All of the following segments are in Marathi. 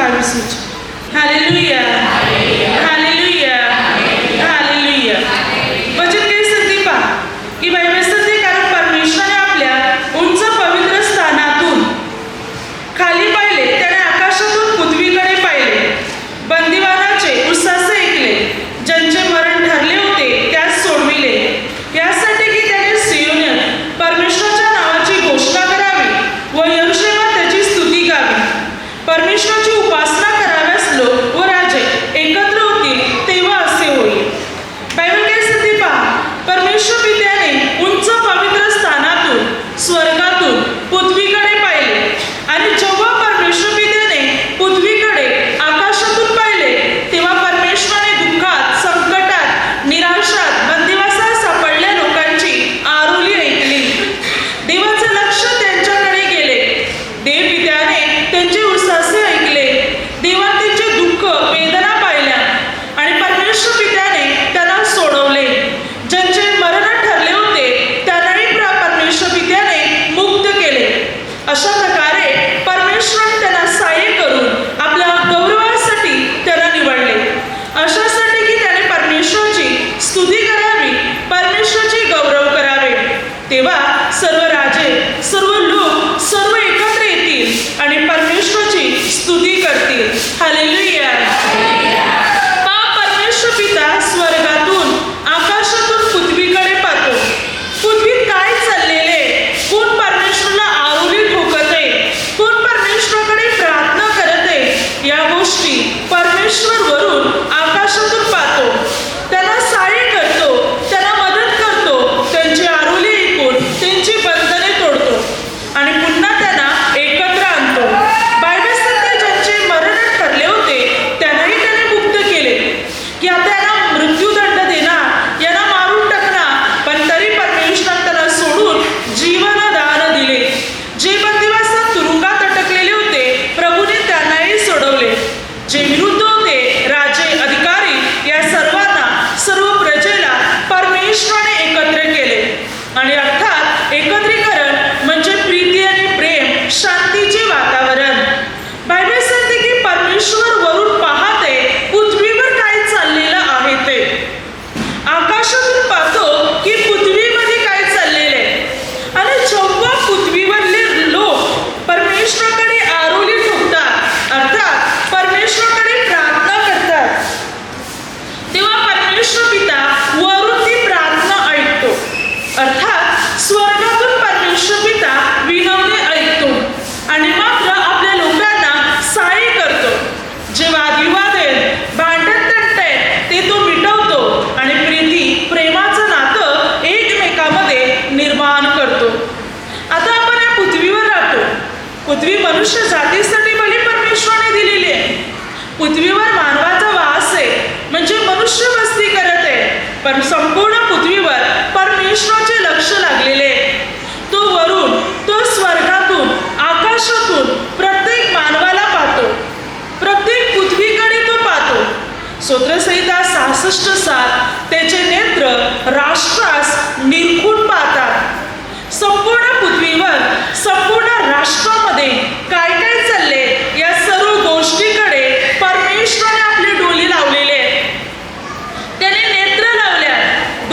22. Hallelujah, hallelujah, hallelujah. वचन काही सांगते पहा की बायबल सांगते कारण परमेश्वराने आपल्या उंच पवित्र स्थानातून खाली पाहिले, त्याने आकाशातून पृथ्वीकडे पाहिले, बंदिवानाचे उसासे ऐकले, ज्यांचे मरण ठरले होते त्यास सोडविले, यासाठी की त्याने सियोनात परमेश्वराच्या नावाची घोषणा करावी व यरूशलेमात त्याची स्तुती गावी. परमेश्वराची उपासना कराव्यास लोक व राजे एकत्र होतील तेव्हा असे होईल. बायबल काय सांगते पहा, परमेश्वर पित्याने उंच पवित्र स्थानातून स्वर्गातून पृथ्वीकडे पाहिले आणि जेव्हा परमेश्वर पित्याने पृथ्वीकडे आकाशातून पाहिले तेव्हा परमेश्वराने दुःखात, संकटात, निराशात, बंदिवासात सापडलेल्या लोकांची आरोली ऐकली. देवाचे लक्ष त्यांच्याकडे गेले. देव पित्याने त्यांचे उसासे ऐकले. देवाने त्यांचे दुःख, वेदना पाहिल्या आणि परमेश्वर पित्याने त्यांना सोडवले. ज्यांचे मरण ठरले होते त्यांनाही परमेश्वर पित्याने मुक्त केले. अशा प्रकारे परमेश्वराने त्यांना सहाय्य करून आपल्या गौरवासाठी त्यांना निवडले, अशासाठी की त्याने परमेश्वराची स्तुती करावी, परमेश्वराचे गौरव करावे. तेव्हा सर्व राजे, सर्व लोक, सर्व एकत्र येतील आणि परमेश्वराची स्तुती करतील. हालेलुया. परमेश्वर पिता स्वर्गातून, आकाशातून पृथ्वीकडे पाहतो. पृथ्वीत काय चाललेले, कोण परमेश्वराला आरोली ठोकत आहे, कोण परमेश्वराकडे प्रार्थना करत आहे, या गोष्टी परमेश्वर वरून आकाशातून पाहतो. त्यांना सहाय्य करतो, त्यांना मदत करतो, त्यांची आरोली ऐकून त्यांची बंधने तोडतो आणि पुन्हा त्यांना एकत्र आणतो. बायबल सांगते ज्यांचे मरण ठरले होते त्यांनाही त्याने मुक्त केले की आता यांना मृत्यूदंड देणार, यांना मारून टाकणार, पण तरी परमेश्वराने त्यांना सोडून जीवनदान दिले. जे बंदिवासात तुरुंगात अटकलेले होते प्रभूने त्यांनाही सोडवले. जे विरुद्ध होते, राजे, अधिकारी, या सर्वांना, सर्व प्रजेला परमेश्वराने एकत्र केले. आणि अर्थात एकत्रीकरण म्हणजे प्रीती आणि प्रेम, शांतीचे वातावरण. बायबल सांगते की परमेश्वर वरून पाहते पृथ्वीवर काय चाललेलं आहे ते. आकाशातून पाहतो की पृथ्वीमध्ये काय चाललेलं आहे आणि जेव्हा पृथ्वीवरले लोक परमेश्वराकडे आरोली ठोकतात, अर्थात परमेश्वराकडे प्रार्थना करतात, तेव्हा परमेश्वर पिता वरून ती प्रार्थना ऐकतो. अर्थात स्वर्गातून परमेश्वर पिता विनवणे ऐकतो आणि मात्र आपल्या लोकांना सहाय्य करतो. जे वादविवाद आहेत, भांडण तंट आहेत, ते तो मिटवतो आणि प्रीती, प्रेमाचं नातं एकमेकांमध्ये निर्माण करतो. आता आपण या पृथ्वीवर राहतो. पृथ्वी मनुष्य जातीसाठी भली परमेश्वराने दिलेली आहे. पृथ्वीवर मानवाचा वास आहे, म्हणजे मनुष्य वस्ती करत आहे, पण संपूर्ण पृथ्वीवर परमेश्वराचे लक्ष लागलेले आहे. तो वरून, तो स्वर्गातून, आकाशातून प्रत्येक मानवाला पाहतो, प्रत्येक पृथ्वीकडे तो पाहतो. स्तोत्रसंहिता 66:7 त्याचे नेत्र राष्ट्रास निरखून पाहतात. संपूर्ण पृथ्वीवर, संपूर्ण राष्ट्रामध्ये काय काय चालले या सर्व गोष्टीकडे परमेश्वराने आपले डोळे लावलेले आहेत. त्याने नेत्र लावले आहेत,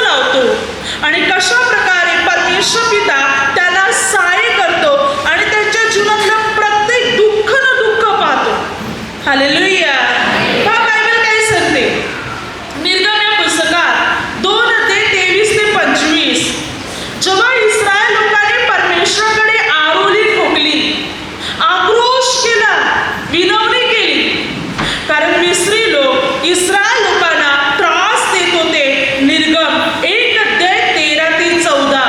लावतो आणि कशा प्रकारे परमेश्वर पिता त्याला सहाय्य करतो आणि त्याच्या जीवनातलं प्रत्येक दुःख न दुःख पाहतो. हालेलुया. हा बायबल काय सांगते? निर्गम या पुस्तकात 2:23-25 जेव्हा इस्रायल लोकांनी परमेश्वराकडे आरोली ठोकली, आक्रोश केला, विनवणी केली, कारण मिस्री लोक इस्रायल लोकांना त्रास देत होते. निर्गम 1:13-14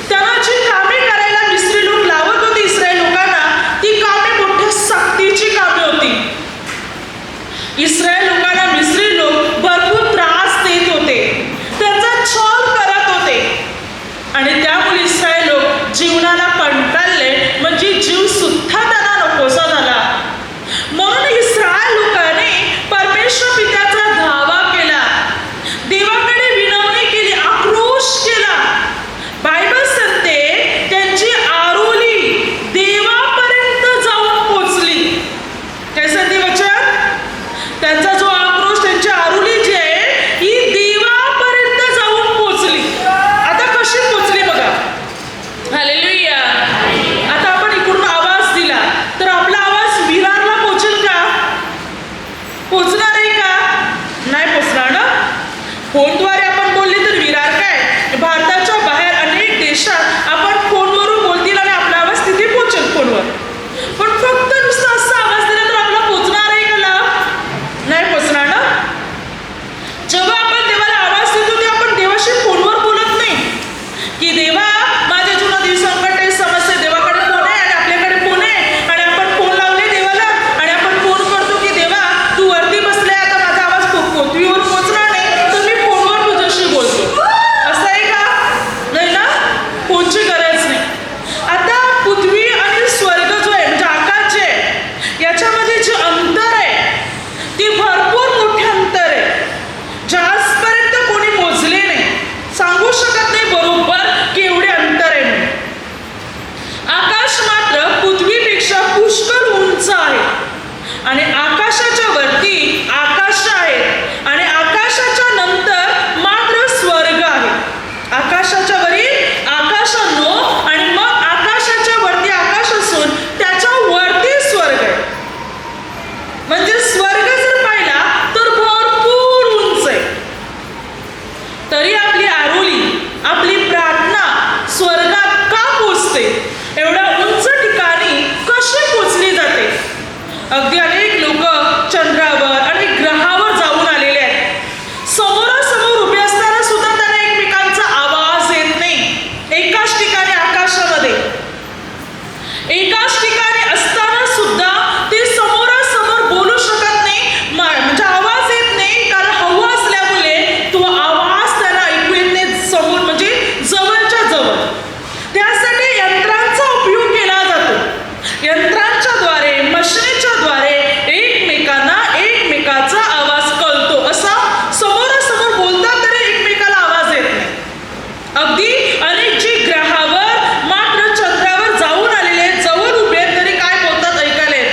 त्यांना जी कामे करायला मिस्री लोक लावत होते इस्रायल लोकांना, ती कामे मोठ्या सक्तीची कामे होती. इस्रायल लोकांना मिस्री लोक भरपूर त्रास देत होते, त्यांचा छळ करत होते आणि त्यामुळे इस्रायल लोक जीवनाला कंटाळले, म्हणजे जीव सुद्धा त्यांना नकोसा झाला. म्हणून इस्रायल लोकांनी परमेश्वर पित्याचा धावा केला, देवाकडे विनवणी केली, आक्रोश केला. बायबल सांगते त्यांची आरोली देवापर्यंत जाऊन पोचली. काय सांगते वचन? त्यांचा जो आक्रोश, त्यांची आरोली जी आहे ही देवापर्यंत जाऊन पोचली. आता कशी पोचली बघा. हालेलुया. आता आपण इकडून आवाज दिला तर आपला आवाज विरारला पोचेल का? पोचणार आहे का? नाही पोचणार ना. फोनद्वारे आपण बोलले तर विरार काय, भारताच्या बाहेर अनेक देशात आपण फोनवरून बोलतील आणि आपला आवाज तिथे पोचेल फोनवर. पण फक्त नुसतं असा आवाज दिला तर आपला पोचणार आहे का लाभ? नाही पोचणार ना. जेव्हा आपण देवाला आवाज देतो ते आपण देवाशी फोनवर बोलत नाही की देवा माझ्या जीवनात ही संकट आहे, समस्या, देवाकडे फोन आहे आणि आपल्याकडे फोन आहे आणि आपण फोन लावले देवाला आणि आपण फोन करतो की देवा तू वरती बसले, आता माझा आवाज पृथ्वीवर पोचणार नाही तर मी फोनवर तुझ्याशी बोलतो. असं आहे का? नाही ना. फोनची गरज नाही. आता पृथ्वी आणि स्वर्ग जो आहे म्हणजे आकाश जे आहे याच्यामध्ये जे अंतर आहे ते भरपूर मोठे अंतर आहे, ज्यापर्यंत कोणी मोजले नाही, सांगू शकत नाही बरोबर केवढे अंतर आहे म्हणून. आकाश मात्र पृथ्वीपेक्षा पुष्कळ उंच आहे आणि आकाशाच्या वरती आकाश आहे आणि आकाशाच्या नंतर मात्र स्वर्ग आहे. आकाशाच्या वरील आकाश आणि मग आकाशाच्या वरती आकाश असून त्याच्या वरती स्वर्ग आहे. म्हणजे स्वर्ग जर पाहिला तर भरपूर उंच आहे. तरी आपली आरोली, आपली प्रार्थना स्वर्गात का पोचते? एवढ्या उंच ठिकाणी कशी पोचली जाते? अगदी अनेक लोक चंद्रावर आणि ग्रहावर जाऊन आलेले आहेत. समोरासमोर उभे असताना सुद्धा त्यांना एकमेकांचा आवाज येत नाही. एकाच ठिकाणी आकाशामध्ये, एकाच ठिकाणी असताना सुद्धा ते समोरासमोर बोलू शकत नाही, म्हणजे आवाज येत नाही, कारण हवा असल्यामुळे तो आवाज त्यांना ऐकू येत नाही समोर, म्हणजे जवळच्या जवळ. त्यासाठी यंत्रांचा उपयोग केला जातो. यंत्रांच्या द्वारे, मशिनीच्या द्वारे एकमेकांचा आवाज कळतो. असा समोरासमोर बोलतात तरी एकमेकाला आवाज येत नाही. अगदी अनेक जे ग्रहावर मात्र चंद्रावर जाऊन आलेले आहेत, जवळ उभे आहेत, तरी काय बोलतात ऐकायला येत.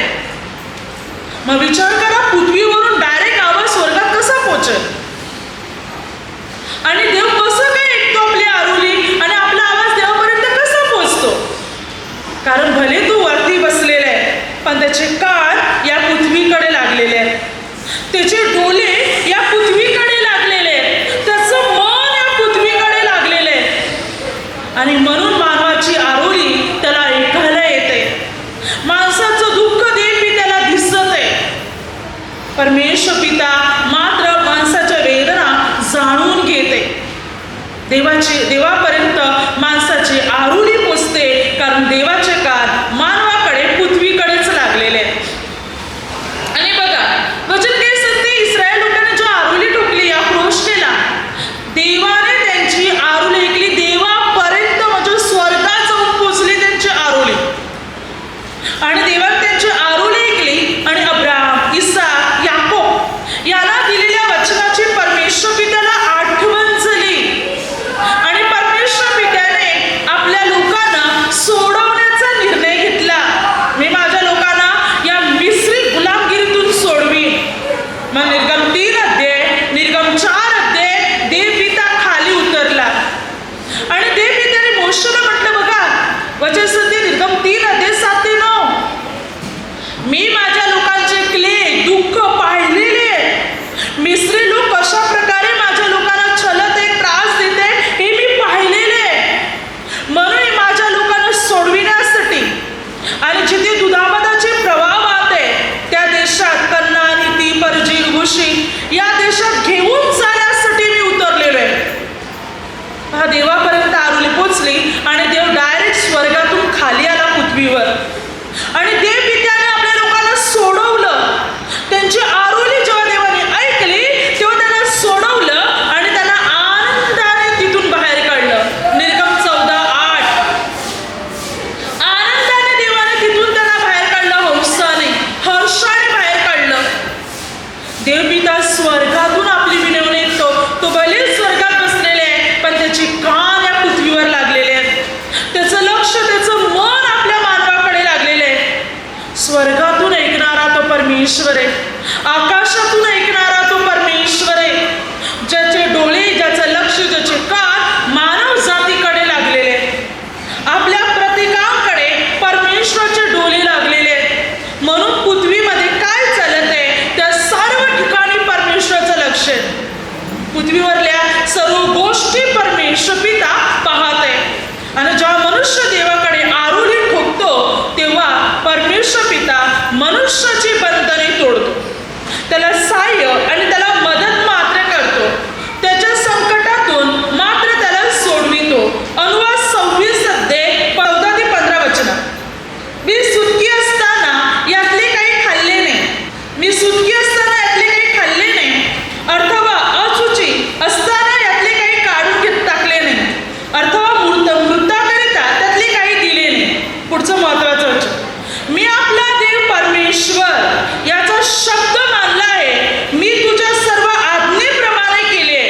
मग विचार करा, पृथ्वीवरून डायरेक्ट आवाज स्वर्गात कसा पोहोचेल? आणि देव कसं काय ऐकतो आपली आरोली आणि आपला आवाज देवापर्यंत कसा पोहोचतो? कारण भले तो वरती बसलेला आहे पण त्याचे कान या पृथ्वीकडे लागलेले आहेत, त्याचे डोले या पृथ्वीकडे लागलेले आहेत, त्याचं मन या पृथ्वीकडे लागलेले आहे आणि म्हणून मानवाची आरोली त्याला ऐकायला येते. माणसाचं दुःख देखील त्याला दिसत आहे. परमेश्वर पिता मात्र माणसाच्या वेदना जाणून घेते. देवापर्यंत माणसाची आरोली पोचते कारण देवाचे कान मानवाकडे पृथ्वीकडेच लागलेले आहेत. आणि बघा वचन काय सांगते, इस्रायल लोकांनी जो आरोली ठोकली, आक्रोश केला, देवाने त्यांची आरोली ऐकली. देवापर्यंत म्हणजे स्वर्गात जाऊन पोचली त्यांची आरोली आणि देवाने त्यांची आरोली ऐकली आणि अब्राहम, इसाक, याकोब याला दिलेल्या वचनाची परमेश्वर पित्याला आठवण झाली आणि परमेश्वर पित्याने आपल्या लोकांना सोडवण्याचा मनुष्य देवाकडे आरोळी ठोकतो तेव्हा परमेश्वर पिता मनुष्याची बंधने तोडतो, त्याला सहाय्य आणि त्याला मदत मात्र करतो, त्याच्या संकटातून मात्र त्याला सोडवितो. अनुवाद 26:14-15 मी सुटकी असताना यातले काही खाल्ले नाही, मी सुटकी असताना यातले काही खाल्ले नाही, अथवा अशुची असताना यातले काही काढून टाकले नाही, अथवा मृताकरिता त्यातले काही दिले नाही. पुढचं महत्वाचं वचन, मी आपला देव परमेश्वर याचा शब्द मानला आहे, मी तुझ्या सर्व आज्ञेप्रमाणे केले.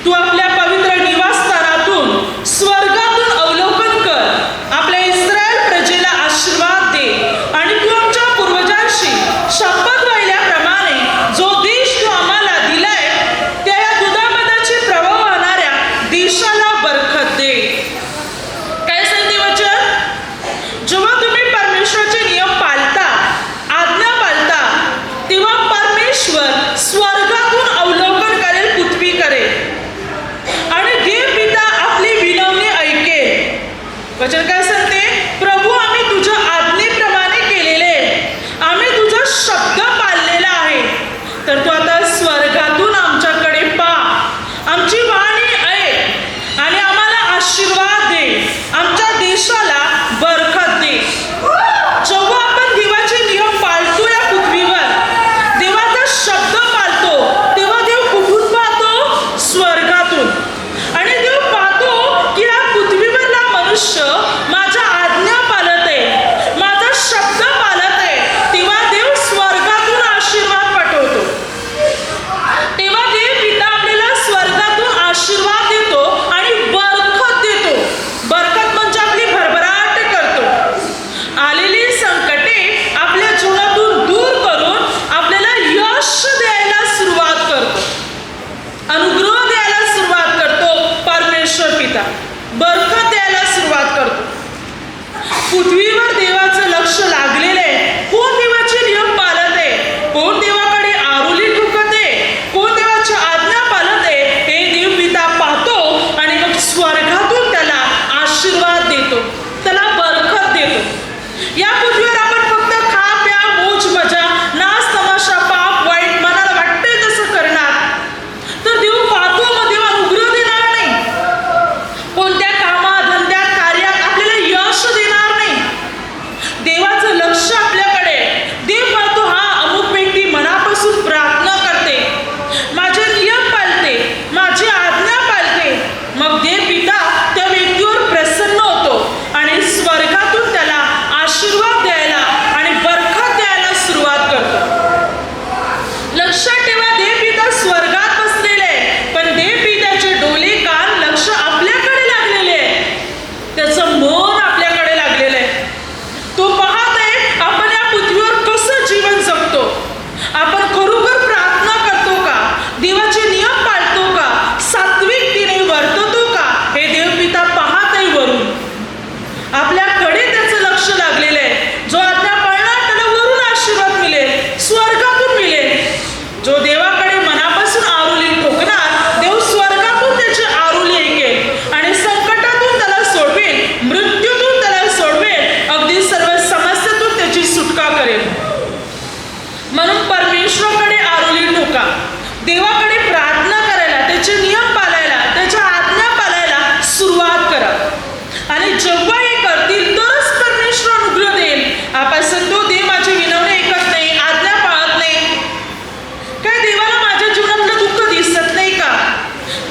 तू आपल्या पवित्र निवासस्थानातून स्वर्गातून अवलोकन कर, आपल्या इस्रायल प्रजेला आशीर्वाद दे आणि तू आमच्या पूर्वजांशी शपथ वाहिल्याप्रमाणे जो देश तू आम्हाला दिलाय त्या या दुधामधाचे प्रवाह वाहणाऱ्या देशाला बरकत दे. काय सांगते वचन? जेव्हा तुम्ही परमेश्वराचे नियम पाळता, आज्ञा पाळता, तेव्हा परमेश्वर स्वर्गातून अवलोकन करेल, पृथ्वी करेल आणि देव पिता आपली विनवणी ऐकेल. वचन काय सांगते? प्रभू आम्ही तुझ्या आज्ञेप्रमाणे केलेले, आम्ही तुझा शब्द पाळलेला आहे, तर तू आता स्वर्गातून आमच्याकडे पहा, आमची वाणी ऐक आणि आम्हाला आशीर्वाद दे, आमच्या देशाला बरकत दे. जेव्हा आपण देवाचे नियम पाळतो या पृथ्वीवर, देवाचा शब्द पाळतो, तेव्हा देव कुठून पाहतो? स्वर्गातून. आणि देव पाहतो की या पृथ्वीवरला मनुष्य माझ्या आज्ञा पाळत आहे, माझा शब्द पाळत आहे, तेव्हा देव स्वर्गातून आशीर्वाद पाठवतो. तेव्हा देव पिता आपल्याला स्वर्गातून आशीर्वाद देतो आणि बरकत देतो. बरकत म्हणजे आपली भरभराट करतो. आलेली संकटे आपल्या जीवनातून दूर करून आपल्याला यश द्यायला सुरुवात करतो, अनुग्रह द्यायला सुरुवात करतो. परमेश्वर पिता बरकत द्यायला सुरुवात करतो. पृथ्वीवर देवाचं लक्ष लागलेलं आहे. कोण देवाचे नियम पाळत आहे, कोण देवाकडे आरोळी ठोकत आहे, कोण देवाची आज्ञा पाळत आहे, हे देव पिता पाहतो आणि मग स्वर्गातून त्याला आशीर्वाद देतो, त्याला बरकत देतो. या पृथ्वीवर आपण फक्त खा प्या मोज मजा नाच तमाशा पाप वाईट मनाला वाटते तसं करणार, तर देव पाहतो, मग देव अनुग्रह देणार नाही, कोणत्या कामात धंद्यात कार्यात आपल्याला यश देणार नाही. देवाचं लक्ष आपल्याकडे, देव पाहतो हा अमुक व्यक्ती मनापासून प्रार्थना करते, माझे नियम पाळते, माझी आज्ञा पाळते, मग देव पिता त्या व्यक्तीवर प्रसन्न होतो आणि स्वर्गातून त्याला आशीर्वाद द्यायला आणि बरकत द्यायला सुरुवात करतो. लक्षात ठेवा, देव पिता स्वर्गात बसलेले आहे, पण देव पिताचे डोळे कान लक्ष आपल्याकडे लागलेले आहे, त्याचं मन आपल्याकडे लागलेलं आहे. तो पाहत आहे आपण या पृथ्वीवर कसं जीवन जगतो, आपण खरोखर प्रार्थना करतो का, देवाचे नियम पाळतो का, सात्विकतेने वर्ततो का, हे देव पिता पाहत आहे वरून. आपल्याकडे त्याचं लक्ष लागलेलं आहे. जो आज्ञा पाळणार त्याला वरून आशीर्वाद मिळेल, स्वर्गातून मिळेल. जो देवाकडे मनापासून आरोळी ठोकणार, देव स्वर्गातून त्याची आरोळी ऐकेल आणि संकटातून त्याला सोडवेल, मृत्यूतून त्याला सोडवेल, अगदी सर्व समस्येतून त्याची सुटका करेल. म्हणून परमेश्वराकडे आरोळी ठोका, देवाकडे प्रार्थना करायला, त्याचे नियम पाळायला, त्याच्या आज्ञा पाळायला सुरुवात करा. आणि जेव्हा हे करतील तरच परमेश्वर अनुग्रह देईल. आपण सांगतो देव माझी विनवणी ऐकत नाही, आज्ञा पाळत नाही. काय देवाला माझ्या जीवनातलं दुःख दिसत नाही का?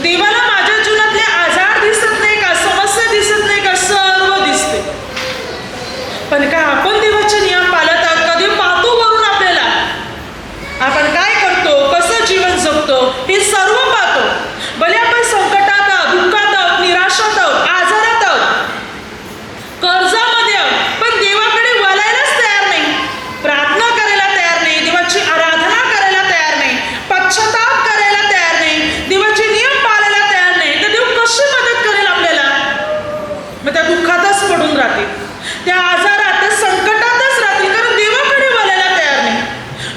देवाला माझ्या जीवनातले आजार दिसत नाही का? समस्या दिसत नाही का? सर्व दिसते. पण काय आपण देवाचे नियम पाळत आहोत का? देव पाहतो वरून आपल्याला, आपण काय करतो, कसं जीवन जगतो, हे सर्व पाहतो. भले आपण संकटात आहोत, दुःखात आहोत, निराशात आहोत, आजारात आहोत, कर्जामध्ये आहोत, पण देवाकडे वळायलाच तयार नाही, प्रार्थना करायला तयार नाही, देवाची आराधना करायला तयार नाही, पश्चाताप करायला तयार नाही, देवाचे नियम पाळायला तयार नाही, तर देव कशी मदत करेल आपल्याला? मग त्या दुःखातच पडून राहतील, त्या आजारात, त्या संकटातच राहतील, कारण देवाकडे वळायला तयार नाही,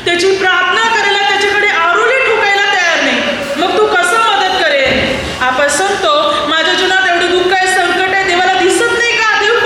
त्याची प्रार्थना करायला, त्याच्याकडे आरोळी ठोकायला तयार नाही. मग तू कसं मदत करेल? आपण सांगतो माझ्या जीवनात एवढं दुःख आहे, संकट आहे, देवाला दिसत नाही का? देव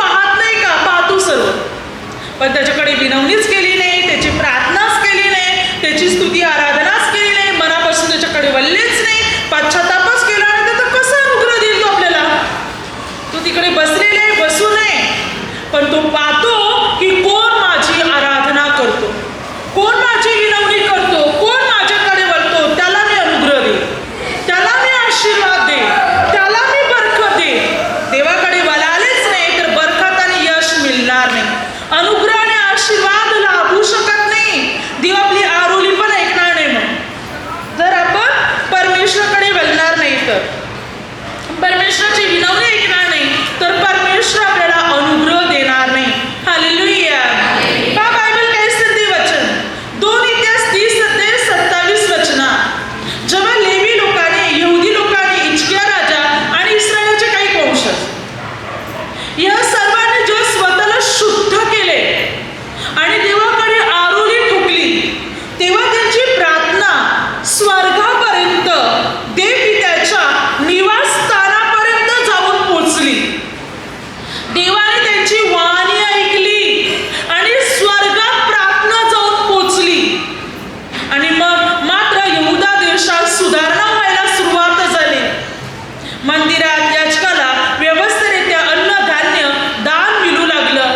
मंदिरात याचकाला व्यवस्थितरित्या अन्नधान्य दान मिळू लागलं.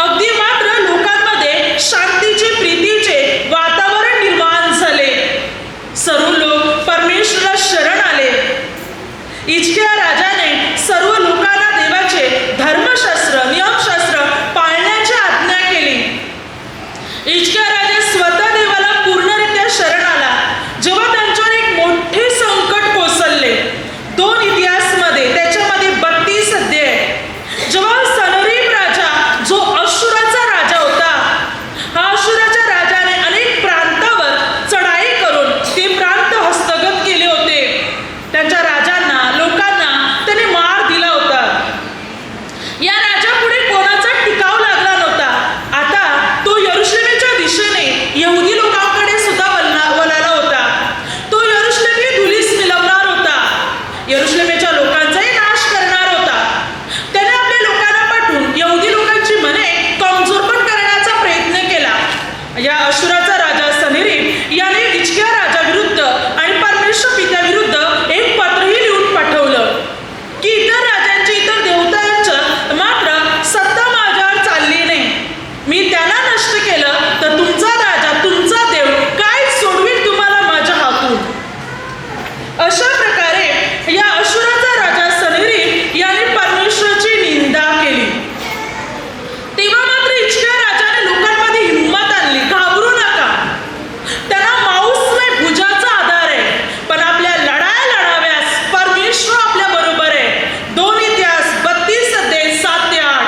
अगदी मात्र लोकांमध्ये शांतीचे, प्रीतीचे वातावरण निर्माण झाले. सर्व लोक परमेश्वराला शरण आले. हिजकिया राजाने सर्व लोकांना देवाचे धर्मशास्त्र, नियमशास्त्र पाळण्याची आज्ञा केली. हिजकिया राजा स्वतः देवाला पूर्णरित्या शरण आला. जेव्हा त्यांच्यावर एक मोठे संकट कोसळले. 2 इतिहासमध्ये त्याच्यामध्ये 32 अध्याय. जेव्हा सनहेरीब राजा जो अश्शूराचा राजा होता, हा अश्शूराच्या राजाने अनेक प्रांतावर चढाई करून ते प्रांत हस्तगत केले होते. त्यांच्या राजांना, लोकांना त्याने मार दिला होता. या राजापुढे कोणाचा टिकाव लागला नव्हता. आता तो यरुशलेमेच्या दिशेने यहुदी लोकांकडे सुद्धा वळाला होता. तो यरुशलेमी धुलीस मिळवणार होता. यरुशलेमेच्या लोकांचाही नाश करणार होता. त्याने आपल्या लोकांना पाठवून यहुदी लोकांची मने कमजोर पण करण्याचा प्रयत्न केला. या अश्शूराचा राजा सनहेरीब याने हिजकिया राजाविरुद्ध आणि परमेश्वर पित्याविरुद्ध एक पत्रही लिहून पाठवलं की इतर राजांची, इतर देवतांचं मात्र सत्ता माझ्यावर चालली नाही. मी त्यांना नष्ट केलं तर तुमचा राजा, तुमचा देव काय सोडवेल तुम्हाला माझ्या हातून. अशा प्रकारे या अश्शूराचा राजा सनहेरीब याने परमेश्वराची निंदा केली. तेव्हा मात्र हिजकिया राजाने लोकांमध्ये हिंमत आणली. घाबरू नका. त्यांना मांस नाही, भुजाचा आधार आहे, पण आपल्या लढाया लढाव्यास परमेश्वर आपल्या बरोबर आहे. 2 इतिहास 32 अध्याय 7 ते 8.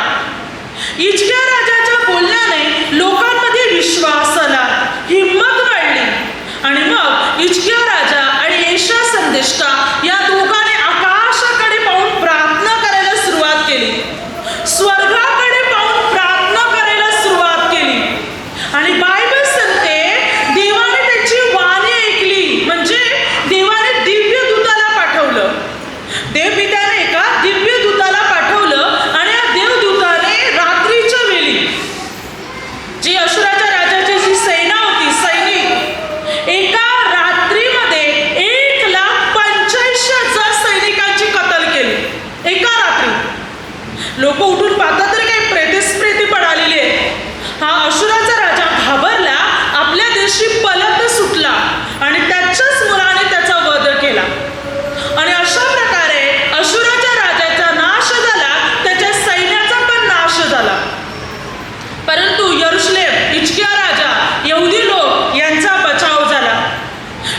हिजकिया राजाच्या बोलण्याने लोकांमध्ये विश्वास आला, हिंमत वाढली. आणि मग हिजकिया राजा आणि यशाया संदेष्टा या दोघांनी आकाशाकडे पाहून प्रार्थना करायला सुरुवात केली. स्वर्गाकडे पाहून प्रार्थना करायला सुरुवात केली. आणि बायबल सांगते देवाने त्याची वाणी ऐकली. म्हणजे देवाने दिव्य दूताला पाठवलं. देवपित्याने एका दिव्य दूताला पाठवलं आणि या देवदूताने रात्रीच्या वेळी जी अश्शूराच्या राजाची जी सेना होती, सैनिक, एका रात्रीमध्ये 1,85,000 सैनिकांची कत्तल केली. एका रात्री. लोक उठून पाहतात तर काही प्रेती पडालेली आहे. हा अश्शूराचा राजा घाबरला, आपल्या देशी पलत सुटला आणि त्याच्याच मुलाने त्याचा वध केला. आणि अशा प्रकारे अश्शूराच्या राजाचा नाश झाला, त्याच्या सैन्याचा पण नाश झाला. परंतु यरुशलेम, हिजकिया राजा, यहुदी लोक यांचा बचाव झाला.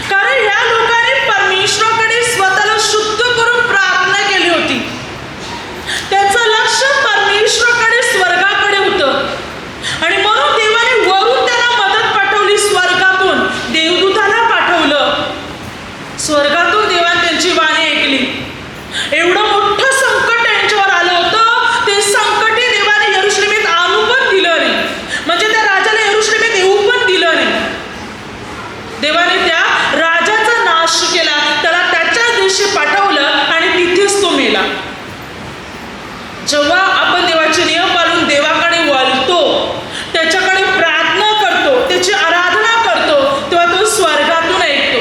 कारण या लोकांनी परमेश्वराकडे स्वतःला शुद्ध करून प्रार्थना केली होती. त्यांचं लक्ष परमेश्वराकडे, स्वर्गाकडे होतं. आणि म्हणून देवाने वरून त्यांना मदत पाठवली. स्वर्गातून देवदूताला पाठवलं. स्वर्गातून देवाने त्यांची वाणी ऐकली. एवढं मोठं संकट त्यांच्यावर आलं होतं. ते संकटही देवाने यरुशलेमेत आणू पण दिलं नाही. म्हणजे त्या राजाला यरुशलेमेत येऊ पण दिलं नाही. देवाने त्या राजाचा नाश केला, त्याला त्याच्या देशी पाठवलं आणि तिथेच तो मेला. जेव्हा आपण देवाचे नियम पाळून देवाकडे वळतो, त्याच्याकडे प्रार्थना करतो, त्याची आराधना करतो, तेव्हा तो स्वर्गातून ऐकतो.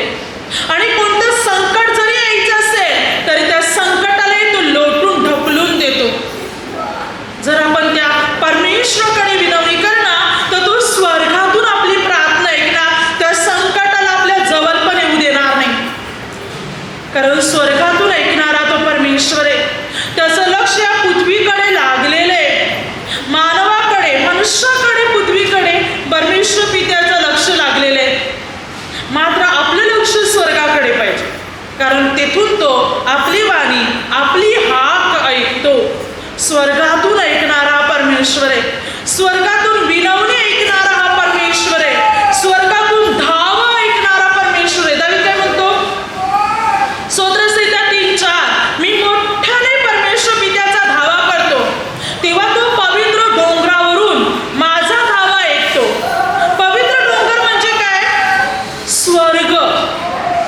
आणि कोणतं संकट जरी यायचं असेल तरी त्या संकटालाही तो लोटून ढकलून देतो. जर आपण त्या परमेश्वराकडे विनवणी करणार तर तो स्वर्गातून आपली प्रार्थना ऐकणार. त्या संकटाला आपल्या जवळ पण येऊ देणार नाही. कारण स्वर्गातून ऐकणारा तो परमेश्वर आहे. त्याचं लक्ष या पृथ्वीकडे लागलेलं आहे. मानवाकडे, मनुष्याकडे, पृथ्वीकडे परमेश्वर पित्याचं लक्ष लागलेलं आहे. मात्र आपलं लक्ष स्वर्गाकडे पाहिजे. कारण तेथून तो आपली वाणी, आपली हाक ऐकतो. स्वर्गातून ऐकणारा परमेश्वर आहे. स्वर्गातून विनवणी ऐकणारा हा परमेश्वर आहे. स्वर्गातून धावा ऐकणारा परमेश्वर आहे. दावीद काय म्हणतो? स्तोत्रसंहिता 3:4, मी मोठ्याने परमेश्वर पित्याचा धावा करतो, तेव्हा तो पवित्र डोंगरावरून माझा धावा ऐकतो. पवित्र डोंगर म्हणजे काय? स्वर्ग.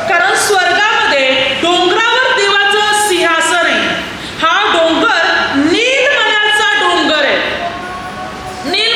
कारण स्वर्गामध्ये डोंगरावर देवाचं सिंहासन आहे. हा डोंगर नीलमण्याचा डोंगर आहे. नील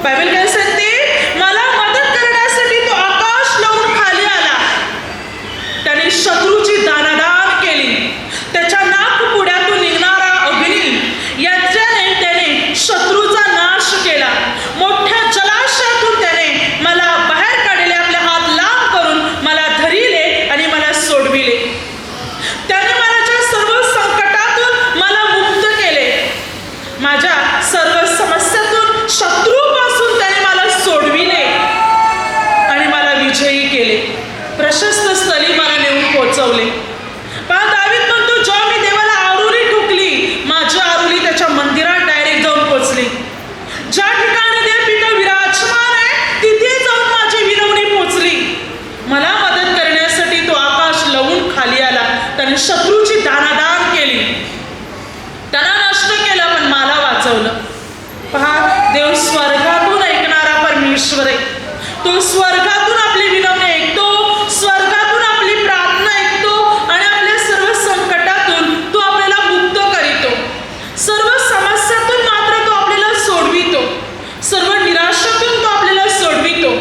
बायबल काय सांगते, मला मदत करण्यासाठी तो आकाश लावून खाली आला. त्याने शत्रूची दाणादाण केली. त्याच्या नाकपुड्यातून निघणारा अग्नी याच्याने त्याने शत्रूचा नाश केला. मोठ्या जलाशयातून त्याने मला बाहेर काढले. आपले हात लांब करून मला धरिले आणि मला सोडविले. त्याने माझ्या सर्व संकटातून मला मुक्त केले. माझ्या सर्व समस्यातून शत्रूपासून त्याने मला सोडविले आणि मला विजयी केले. प्रशस्त स्थळी मला नेऊन पोहोचवले. पहा, दावीद म्हणतो, जेव्हा मी देवाला आरुली ठोकली, माझी आरुली त्याच्या मंदिरात डायरेक्ट जाऊन पोहोचली. ज्या ठिकाणी देवपीठ विराजमान आहे तिथे जाऊन माझी विनवणी पोहोचली. मला मदत करण्यासाठी तो आकाश लवून खाली आला. त्याने शत्रूची दाणादाण केली, त्यांना नष्ट केलं, पण मला वाचवलं. पहा, देव स्वर्गातून ऐकणारा परमेश्वर आहे. तो स्वर्गातून आपली विनवणी ऐकतो, स्वर्गातून आपली प्रार्थना ऐकतो आणि आपल्या सर्व संकटातून तो आपल्याला मुक्त करीतो. सर्व समस्यातून मात्र तो आपल्याला सोडवितो. सर्व निराशातून तो आपल्याला सोडवितो.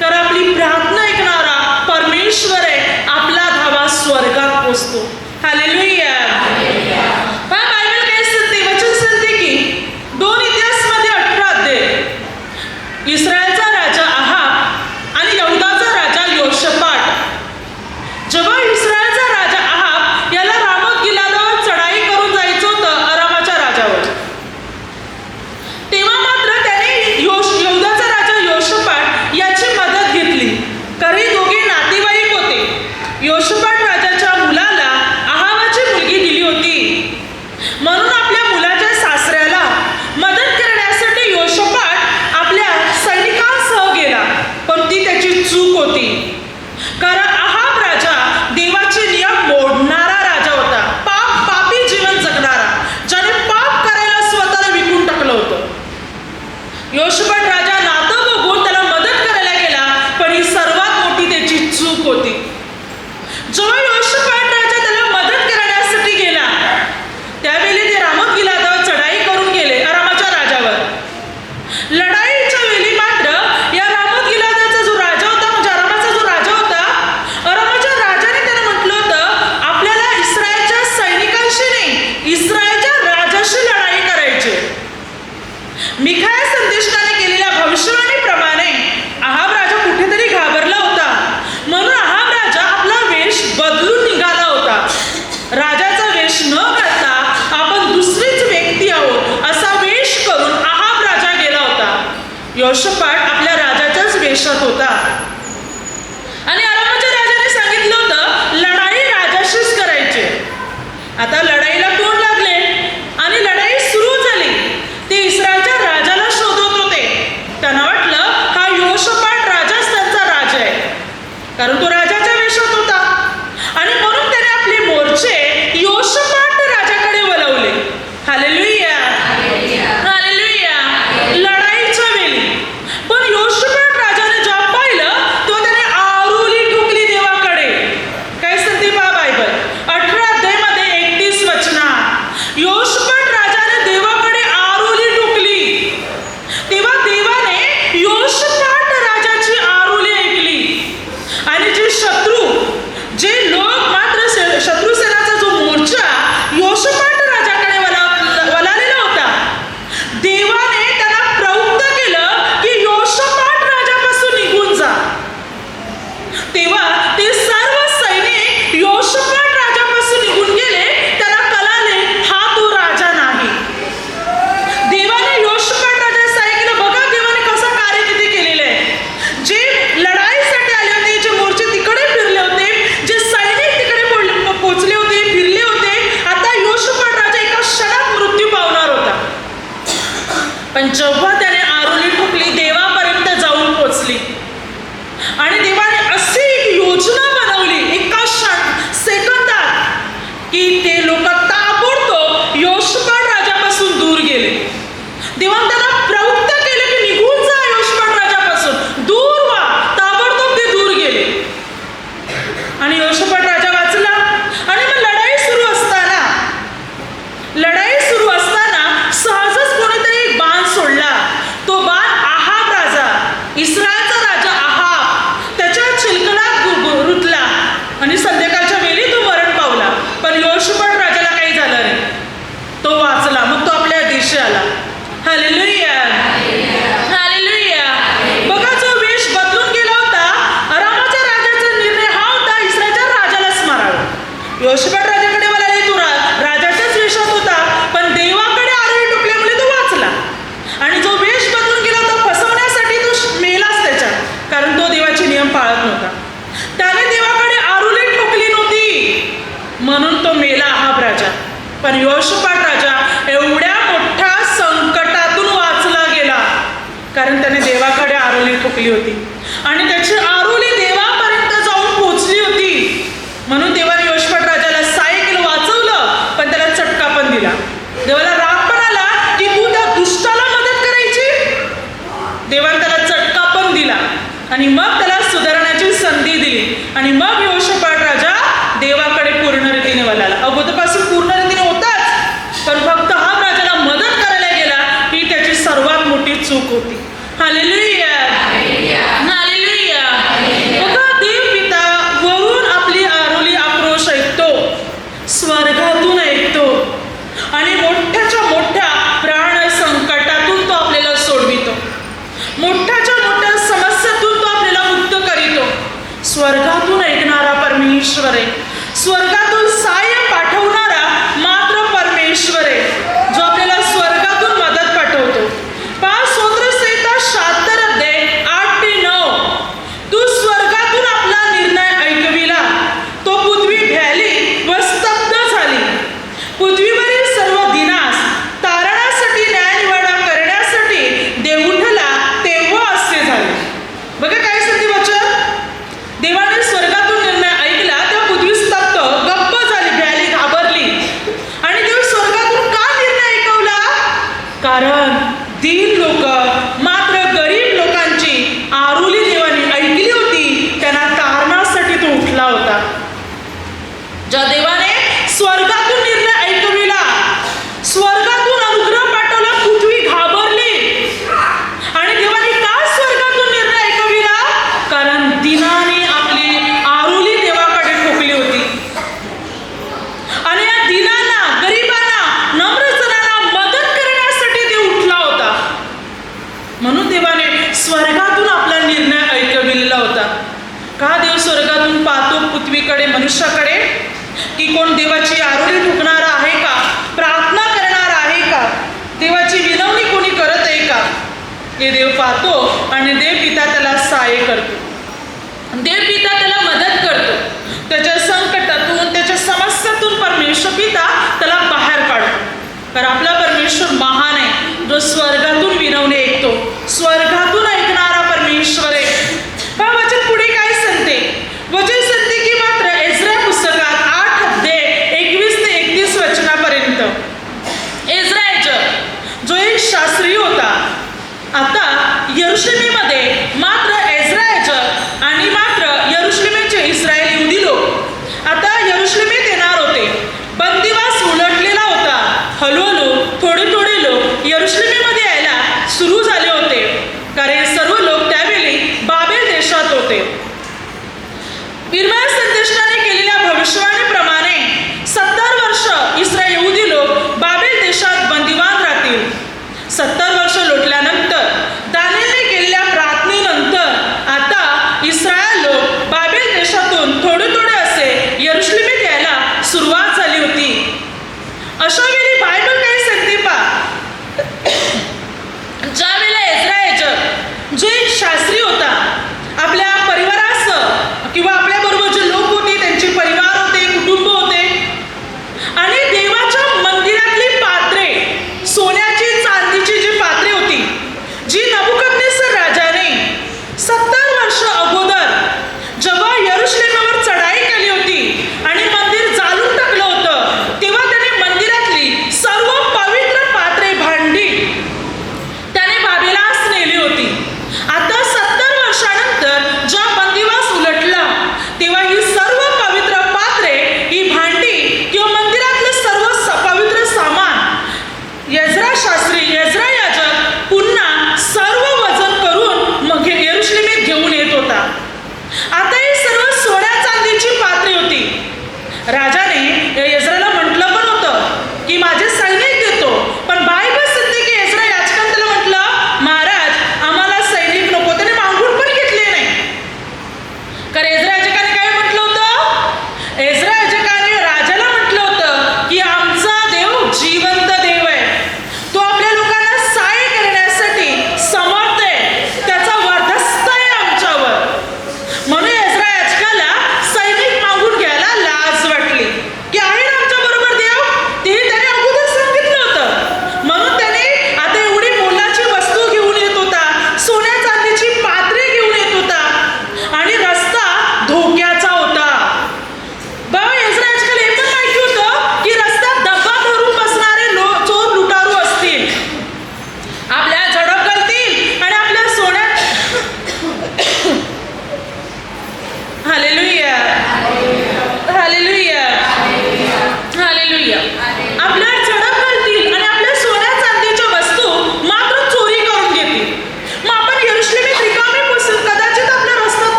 कारण आपली प्रार्थना ऐकणारा परमेश्वर आहे. आपला धावा स्वर्गात पोचतो. हालेलुया. पहा, बायबल काय सांगते, वचन सांगते की 2 इतिहासमध्ये 18 अध्याय, इस्रायलचा राजा आहाब आणि यहुदाचा राजा योशपाट. जेव्हा इस्रायलचा राजा आहाब याला रामोत गिलादावर चढाई करून जायचं होतं अरामाच्या राजावर, तेव्हा मात्र त्याने यहुदाचा राजा योशपाट याची मदत घेतली. कारण हे दोघे नातेवाईक होते. योशपाट राजाच्या मुलाला आहाबाची मुलगी दिली होती, म्हणून आपल्या मुलाच्या सासऱ्याला मदत करण्यासाठी योशपाट आपल्या सैनिकांसह गेला. पण ती त्याची चूक होती. कारण आहाब राजा देवाचे नियम मोडणारा राजा होता. पापी जीवन जगणारा, ज्याने पाप करायला स्वतःला विकून टाकलं होतं. योशपाट राजा नातं बघून त्याला मदत करायला गेला, पण ही सर्वात मोठी त्याची चूक होती. जेव्हा योशपाट राजा त्याला मदत करण्यासाठी गेला, त्यावेळी ते रामोत गिलादावर चढाई करून गेले अरामाच्या राजावर. लढाईच्या वेळी मात्र या रामोत गिलादाचा जो राजा होता, म्हणजे अरामाचा जो राजा होता, अरामाच्या राजाने त्याला म्हटलं होतं, आपल्याला इस्रायलच्या सैनिकांशी नाही, इस्रायलच्या राजाशी लढाई करायची. मिखाया संदेशकाने केलेल्या भविष्यवाणीप्रमाणे आहाब राजा कुठेतरी घाबरला होता. म्हणून आहाब राजा आपला वेश बदलून निघाला होता. राजाचा वेश न घालता आपण दुसरीच व्यक्ती आहोत असा वेश करून आहाब राजा गेला होता. योशपाट आपल्या राजाच्याच वेशात होता आणि अरामाच्या राजाने सांगितलं होतं, लढाई राजाशीच करायची. आता लढाईला तोंड लागले आणि लढाई सुरू झाली. ते इस्रायलच्या राजाला शोधत होते. त्यांना वाटलं हा योशपाट राजाच त्यांचा राजा आहे, कारण तो राजाच्या वेशात होता. आणि म्हणून त्याने आपले मोर्चे योशपाट राजाकडे वळवले. Hallelujah, hallelujah. लढाईच्या वेळी पण योशपाट राजाने जेव्हा पाहिलं, तो त्याने आरुली ठोकली देवाकडे. काय सांगते पहा बायबल 18 अध्यायामध्ये 31 वचन. कारण त्याने देवाकडे आरोली ठोकली होती आणि त्याची आरोली देवापर्यंत जाऊन पोहोचली होती. म्हणून देवाने योशफाट राजाला सहाय्य केलं, वाचवलं, पण त्याला चटका पण दिला. देवाला राग पण आला की तू त्या दुष्टाला मदत करायची. देवाने त्याला चटका पण दिला आणि मग त्याला सुधारण्याची संधी दिली आणि मग योशफाट राजा देवाकडे पूर्ण रीतीने वळाला. अगोदरपासून पूर्ण रीतीने होताच, पण फक्त हा राजाला मदत करायला गेला ही त्याची सर्वात मोठी चूक होती. Hallelujah, hallelujah. बघा, देव पिता वरून आपली आरोली आक्रोश ऐकतो, स्वर्गातून ऐकतो आणि मोठ्याच्या मोठ्या प्राण संकटातून तो आपल्याला सोडवितो. मोठ्याच्या मोठ्या समस्यातून तो आपल्याला मुक्त करीतो. स्वर्गातून ऐकणारा परमेश्वर आहे. स्वर्गातून सहाय्य पाठवणारा मात्र परमेश्वर आहे, जो आपल्याला स्वर्गातून मदत पाठवतो. स्तोत्रसंहिता 76 अध्याय 8 ते 9. तू स्वर्गातून आपला निर्णय ऐकविला, तो पृथ्वी भ्याली व स्तब्ध झाली. पृथ्वीवरील सर्व दिनास तारणासाठी न्यायनिवाडा करण्यासाठी देव उठला, तेव्हा असे झाले. बघा काय सांगते वचन. देवाने स्वर्गातून निर्णय ऐकला, तेव्हा पृथ्वी स्तब्ध गप्प झाली, भ्याली, घाबरली. आणि देव स्वर्गातून का निर्णय ऐकवला? कारण दीन लोक मात्र गरीब लोकांची आरोली देवाने ऐकली होती, त्यांना तारणासाठी तो उठला होता. ज्या देवाने स्वर्गातून निर्णय ऐकविला, स्वर्गातून अनुग्रह पाठवला, पृथ्वी घाबरली. आणि देवाने का स्वर्गातून निर्णय ऐकविला? कारण दिनाने आपली आरोली देवाकडे ठोकली होती आणि या दिनांना, गरिबांना, नम्रजनांना मदत करण्यासाठी देव उठला होता. म्हणून देवाने स्वर्गातून आपला निर्णय ऐकविलेला होता. का देव स्वर्गातून पाहतो पृथ्वीकडे, मनुष्याकडे, की कोण देवाची आरोली ठोकणारा आहे का, प्रार्थना करणारा आहे का, देवाची विनवणी कोणी करत आहे का, हे देव पाहतो आणि देव पिता त्याला सहाय्य करतो. देव पिता त्याला मदत करतो. त्याच्या संकटातून, त्याच्या समस्यातून परमेश्वर पिता त्याला बाहेर काढतो. कारण आपला परमेश्वर महान आहे, जो स्वर्गातून विनवणी ऐकतो, स्वर्गातून ऐकणारा परमेश्वर आहे. हा वचन पुढे काय सांगते? वचन सांगते की मात्र एज्रा पुस्तकात 8 अध्याय 21 ते 31 वचनापर्यंत एज्रा जो एक शास्त्री होता, आता यरुशलेमीमध्ये मात्र एज्रा आणि मात्र यरुशलेमीचे इस्रायल यहुदी लोक आता यरुशलेमीत येणार होते. बंदिवास उलटलेला होता. हळूहळू थोडे थोडे लोक यरुशलेमीमध्ये यायला सुरू झाले होते, कारण सर्व लोक त्यावेळी बाबेल देशात होते. इर्मिया संदेशकाने केलेल्या भविष्यवाणीप्रमाणे 70 वर्ष इस्रायल यहुदी लोक बाबेल देशात बंदिवान राहतील. 70 वर्ष लोटल्यानंतर, दानिएलने केलेल्या प्रार्थनेनंतर आता इस्रायल लोक बाबेल देशातून थोडे थोडे असे यरुशलेमीत यायला सुरुवात झाली होती. अशा वेळी बायबल काय सांगते पहा. ज्या वेळेला एज्रा जो एक शास्त्री होता, आपल्या परिवारासह किंवा आपल्याबरोबर जे लोक होते, त्यांचे परिवार होते, कुटुंब होते, आणि देवाच्या मंदिरातली पात्रे, सोन्याची चांदीची जी पात्रे होती, जी नबुकदनेस्सर राजाने 70 वर्ष अगोदर जेव्हा यरुशलेमावर चढाई केली होती आणि मंदिर जाळून टाकलं होतं, तेव्हा त्याने मंदिरातली सर्व पवित्र पात्रे, भांडी त्याने बाबेलास नेली होती. आता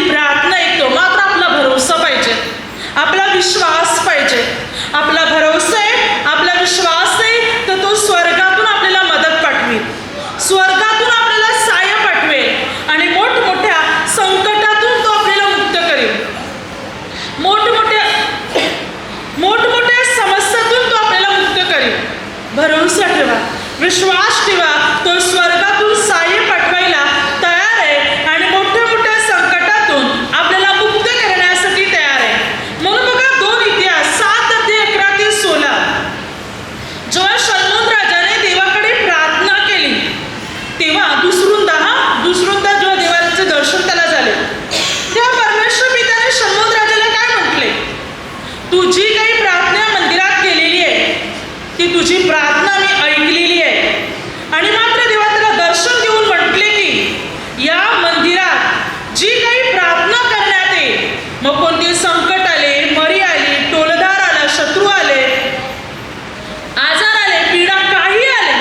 प्रार्थना ऐकतो. मात्र आपला भरोसा पाहिजे, आपला विश्वास पाहिजे. आपला भरोसा आहे, आपला विश्वास आहे तर तो स्वर्गातून आपल्याला मदत पाठवेल, स्वर्गातून आपल्याला सहाय्य पाठवेल आणि मोठमोठ्या संकटातून तो आपल्याला मुक्त करेल. मोठमोठ्या समस्यातून तो आपल्याला मुक्त करेल. भरोसा ठेवा, विश्वास ठेवा. तो स्वर्गातून सहाय्य पाठवायला तयार आहे आणि मोठ्या मोठ्या संकटातून आपल्याला मुक्त करण्यासाठी तयार आहे. म्हणून बघा 2 इतिहास 7:11-16 जेव्हा शल्मोन राजाने देवाकडे प्रार्थना केली तेव्हा दुसरूंदा जेव्हा देवाचे दर्शन त्याला झाले तेव्हा परमेश्वर पित्याने शल्मोन राजाला काय म्हटले, तुझी काही प्रार्थना मंदिरात केलेली आहे, ती तुझी प्रार्थना मी ऐकलेली आहे. आणि मात्र देवा त्याला दर्शन देऊन म्हटले की या मंदिरात जी काही प्रार्थना करण्यात येईल, मग कोणते संकट आले, मरी आली, टोलदार आला, शत्रू आले, आजार आले, पीडा काही आले,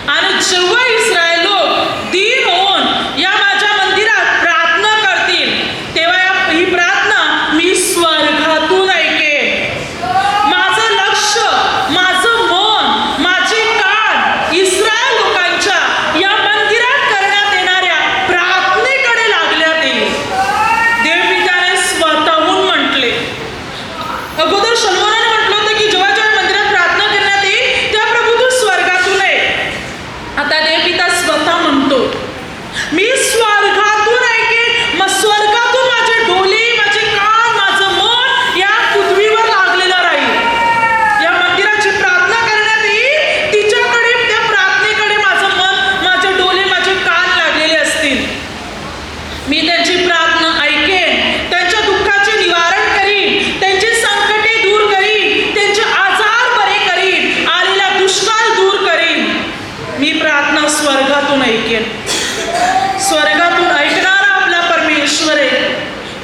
आणि जेव्हा इस्रायल लोक दीन होऊन या माझ्या मंदिरात प्रार्थना करतील तेव्हा ही प्रार्थना मी स्वर्गातून ऐकेन. माझं लक्ष, माझं मन, माझे कान इस्रायल लोकांच्या या मंदिरात करण्यात येणाऱ्या प्रार्थनेकडे लागल्यात येईल. देवपित्याने स्वतःहून म्हटले. अगोदर शल्मोनाने म्हटलं होतं की जेव्हा जेव्हा मंदिरात प्रार्थना करण्यात येईल तेव्हा प्रभू तू स्वर्गातून आहे. आता देवपिता स्वतः म्हणतो मी स्वर्गातून ऐकेन. मग स्वर्गातून माझे डोळे, माझे कान, माझं मन या पृथ्वीवर लागलेलं राहील. या मंदिराची प्रार्थना करण्यात येईल, तिच्याकडे, त्या प्रार्थनेकडे माझं मन, माझे डोळे, माझे कान लागलेले असतील. मी त्यांची प्रार्थना ऐकेन, त्यांच्या दुःखाचे निवारण करीन, त्यांची संकटे दूर करीन, त्यांचे आजार बरे करीन, आलेला दुष्काळ दूर करीन. मी प्रार्थना स्वर्गातून ऐकेन. स्वर्गातून ऐकणारा आपला परमेश्वर आहे,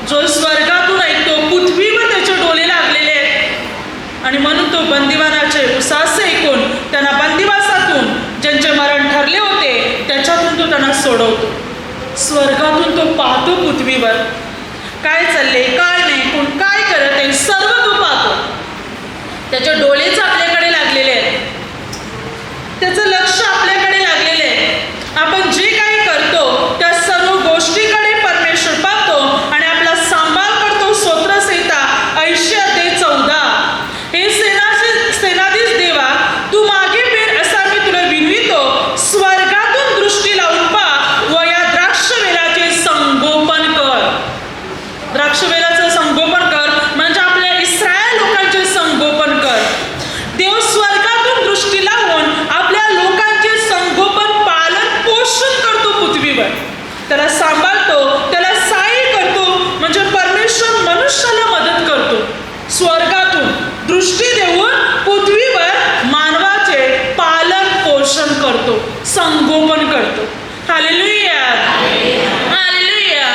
जो स्वर्गातून ऐकतो. पृथ्वीवर त्याचे डोळे लागलेले आहेत आणि म्हणून तो बंदिवानाचे उसासे ऐकून त्यांना बंदिवासातून ज्यांचे मरण ठरले होते त्याच्यातून तो त्यांना सोडवतो. स्वर्गातून तो पाहतो पृथ्वीवर काय चालले, काय नाही, कोण काय करत आहे, सर्व तो पाहतो. त्याचे डोळेच आपल्याकडे लागलेले आहेत, त्याचं लक्ष आपल्याकडे लागलेलं आहे. आपण जे काही करतो त्या सर्व गोष्टीकडे परमेश्वर पाहतो आणि आपला सांभाळ करतो. स्तोत्रसंहिता 80:14 हे सेनाधीश देवा तू मागे फिर असा मी तुला विनवितो. स्वर्गातून दृष्टी लावून पहा व या द्राक्षवेलाचे संगोपन कर. द्राक्षवेलाचं संगोपन कर म्हणजे आपल्या इस्रायल लोकांचे संगोपन कर. देव स्वर्गातून दृष्टी लावून आपल्या लोकांचे संगोपन, पालन, पोषण करतो पृथ्वीवर. त्याला सांभाळतो, त्याला सहाय्य करतो. म्हणजे परमेश्वर मनुष्याला मदत करतो. स्वर्गातून दृष्टी देऊन पृथ्वीवर मानवाचे पालन पोषण करतो, संगोपन करतो. Hallelujah, hallelujah.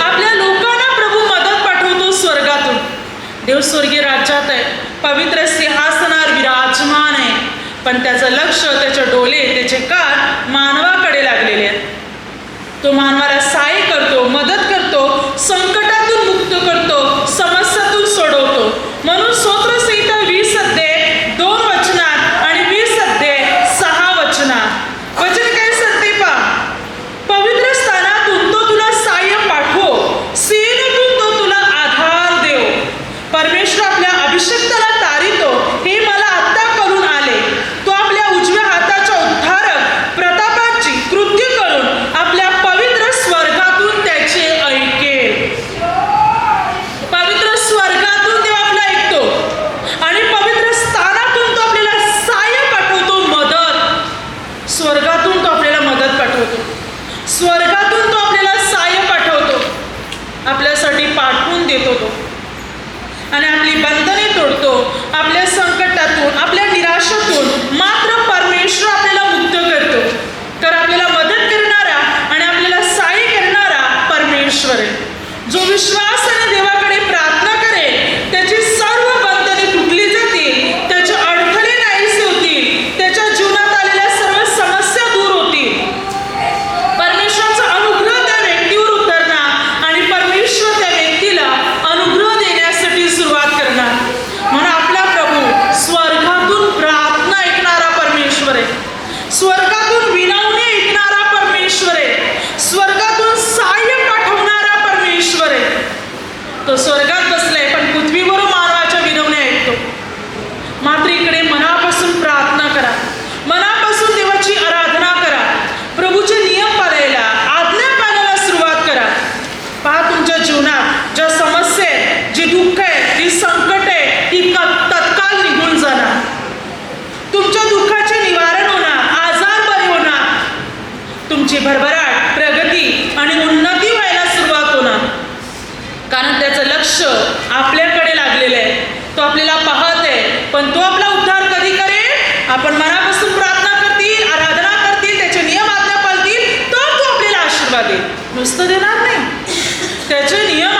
आपल्या लोकांना प्रभू मदत पाठवतो स्वर्गातून. देव स्वर्गीय राज्यात आहे, पवित्र सिंहासनावर विराजमान आहे, पण त्याचं लक्ष, त्याचे डोळे, त्याचे कान मानवाकडे लागलेले आहेत. तो मानवाला सहाय्य करतो, मदत करतो, संकटातून मुक्त करतो, समस्यातून सोडवतो. म्हणून स्तोत्रसंहिता 20:2 आणि 20:6 वचन काय सांगते पहा, पवित्र स्थानातून तो तुला सहाय्य पाठवो, सिंहातून तो तुला आधार देव. परमेश्वर आपल्या अभिषेकाला तारितो, हे मला आत्ता करून आले. तो आपल्या उजव्या हाताच्या उद्धारक प्रतापाची कृत्य करून आपल्या पवित्र स्वर्गातून त्याचे ऐकेल. पवित्र स्वर्गातून देव आपला ऐकतो आणि पवित्र स्थानातून तो आपल्याला सहाय्य पाठवतो, मदत. स्वर्गातून तो आपल्याला मदत पाठवतो, स्वर्गातून तो आपल्याला सहाय्य पाठवतो, आपल्यासाठी पाठवून देतो तो आणि आपली बंधने तोडतो. आपल्या संकटातून, आपल्या निराशातून मात्र परमेश्वर आपल्याला मुक्त करतो. तर आपल्याला मदत करणारा आणि आपल्याला सहाय्य करणारा परमेश्वर आहे. जो विश्वासाने देवाकडे प्रार्थना करेल त्याची सर्व बंधने तुटली जातील, त्याचे अडथळे नाहीसे होतील, त्याच्या जीवनात आलेल्या सर्व समस्या दूर होतील. परमेश्वराचा अनुग्रह त्या व्यक्तीवर उतरणार आणि परमेश्वर तुमची भरभराट, प्रगती आणि उन्नती व्हायला सुरुवात होणार. कारण त्याचं लक्ष आपल्याकडे लागलेलं आहे. तो आपल्याला पाहत आहे, पण तो आपला उद्धार कधी करेल? आपण मनापासून प्रार्थना करतील, आराधना करतील, त्याचे नियम आज्ञा पाळतील, तर तो आपल्याला आशीर्वाद देईल. नुसतं देणार नाही, त्याचे नियम